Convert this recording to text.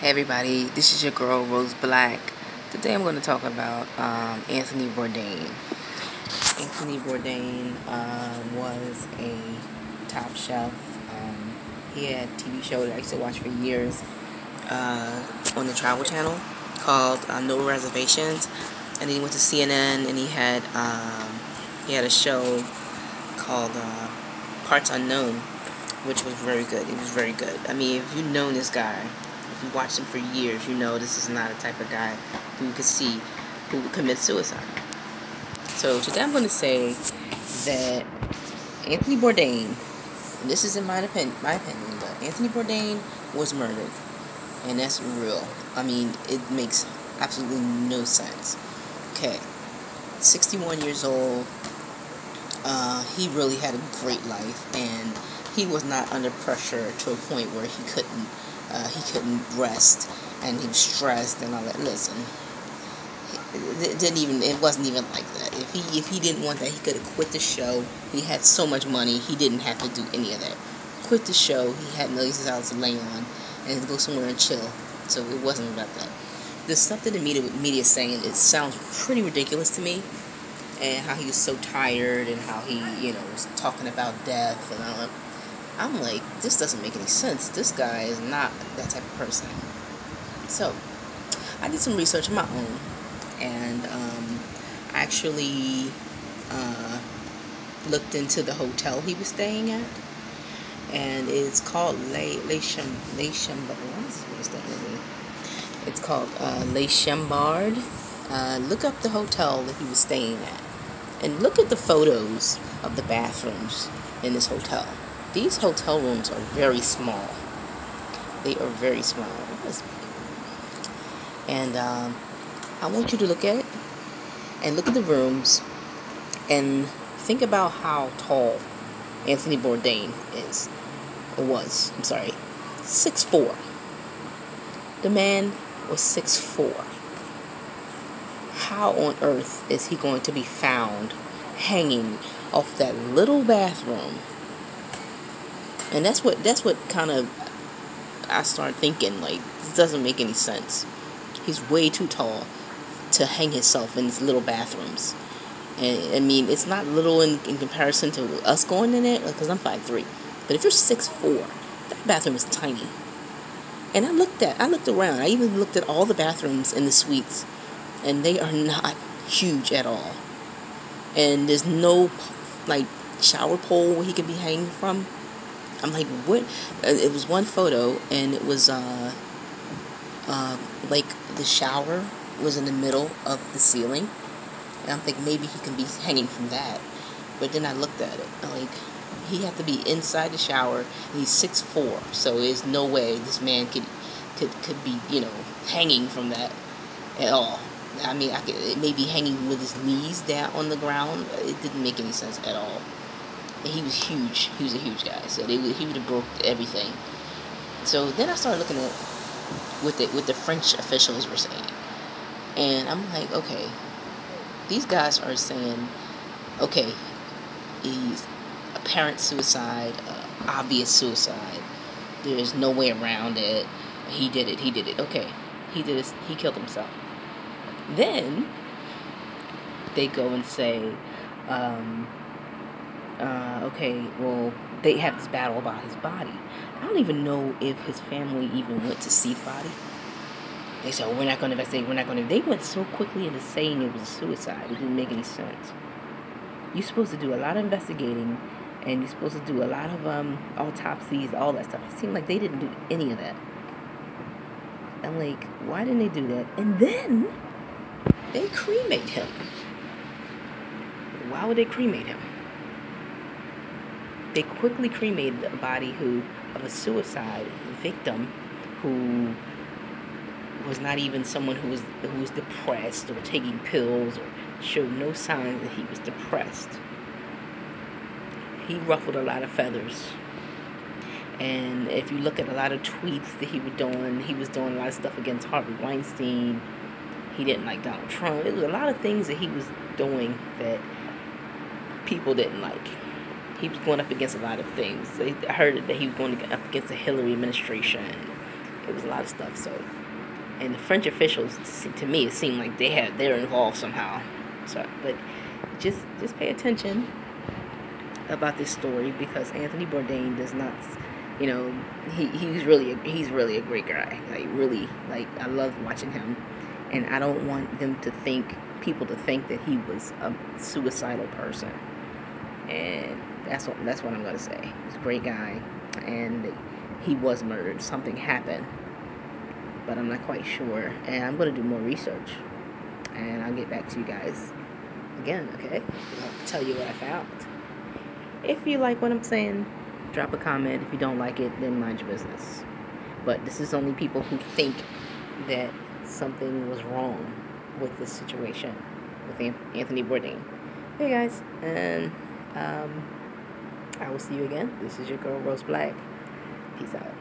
Hey everybody, this is your girl Rose Black. Today I'm going to talk about Anthony Bordain. Anthony Bordain was a top chef. He had a TV show that I used to watch for years on the Travel Channel called No Reservations. And then he went to CNN and he had a show called Parts Unknown, which was very good. It was very good. I mean, if you've known this guy, if you watched him for years, you know this is not a type of guy who you could see who would commit suicide. So today I'm going to say that Anthony Bordain, and this is in my opinion, but Anthony Bordain was murdered, and that's real. I mean, it makes absolutely no sense. Okay, 61 years old. He really had a great life, and he was not under pressure to a point where he couldn't rest, and he was stressed and all that. Listen, it wasn't even like that. If he didn't want that, he could have quit the show. He had so much money, he didn't have to do any of that. Quit the show. He had millions of dollars to lay on and go somewhere and chill. So it wasn't about that. The stuff that the media is saying, it sounds pretty ridiculous to me. And how he was so tired, and how he, was talking about death and all that. I'm like, this doesn't make any sense. This guy is not that type of person. So, I did some research of my own, and actually looked into the hotel he was staying at, and it's called Le Chambard. It's called Le Chambard. Look up the hotel that he was staying at, and look at the photos of the bathrooms in this hotel. These hotel rooms are very small. They are very small. And I want you to look at it, and look at the rooms, and think about how tall Anthony Bordain is, or was. I'm sorry, 6'4". The man was 6'4". How on earth is he going to be found hanging off that little bathroom? And that's what kind of I started thinking, like, this doesn't make any sense. He's way too tall to hang himself in these little bathrooms. And I mean, it's not little in comparison to us going in it, because I'm 5'3". But if you're 6'4", that bathroom is tiny. And I looked around. I even looked at all the bathrooms in the suites, and they are not huge at all. And there's no, like, shower pole where he could be hanging from. I'm like, what? It was one photo, and it was, like, the shower was in the middle of the ceiling. And I'm thinking maybe he can be hanging from that. But then I looked at it. Like, he had to be inside the shower, and he's 6'4". So there's no way this man could be, hanging from that at all. I mean, maybe hanging with his knees down on the ground. It didn't make any sense at all. And he was huge. He was a huge guy. So he would have broke everything. So then I started looking at what the French officials were saying. And I'm like, okay, these guys are saying, okay, he's apparent suicide, obvious suicide. There's no way around it. He did it. Okay, he did it. He killed himself. Then they go and say, okay, well, they have this battle about his body. I don't even know if his family even went to see the body. They said, we're not going to investigate, They went so quickly into saying it was a suicide. It didn't make any sense. You're supposed to do a lot of investigating, and you're supposed to do a lot of autopsies, all that stuff. It seemed like they didn't do any of that. I'm like, why didn't they do that? And then they cremate him. Why would they cremate him? They quickly cremated a body of a suicide victim who was not even someone who was depressed or taking pills or showed no signs that he was depressed. He ruffled a lot of feathers. And if you look at a lot of tweets that he was doing a lot of stuff against Harvey Weinstein. He didn't like Donald Trump. It was a lot of things that he was doing that people didn't like. He was going up against a lot of things. I heard that he was going up against the Hillary administration. It was a lot of stuff. So, and the French officials, to me, it seemed like they're involved somehow. So, but just pay attention about this story, because Anthony Bordain does not, you know, he's really a great guy. Like I love watching him, and I don't want people to think that he was a suicidal person. And that's what I'm gonna say. He's a great guy, and he was murdered. Something happened, but I'm not quite sure. And I'm gonna do more research, and I'll get back to you guys again. Okay, I'll tell you what I found. If you like what I'm saying, drop a comment. If you don't like it, then mind your business. But this is only people who think that something was wrong with this situation with Anthony Bordain. Hey guys, and I will see you again. This is your girl Rose Black. Peace out.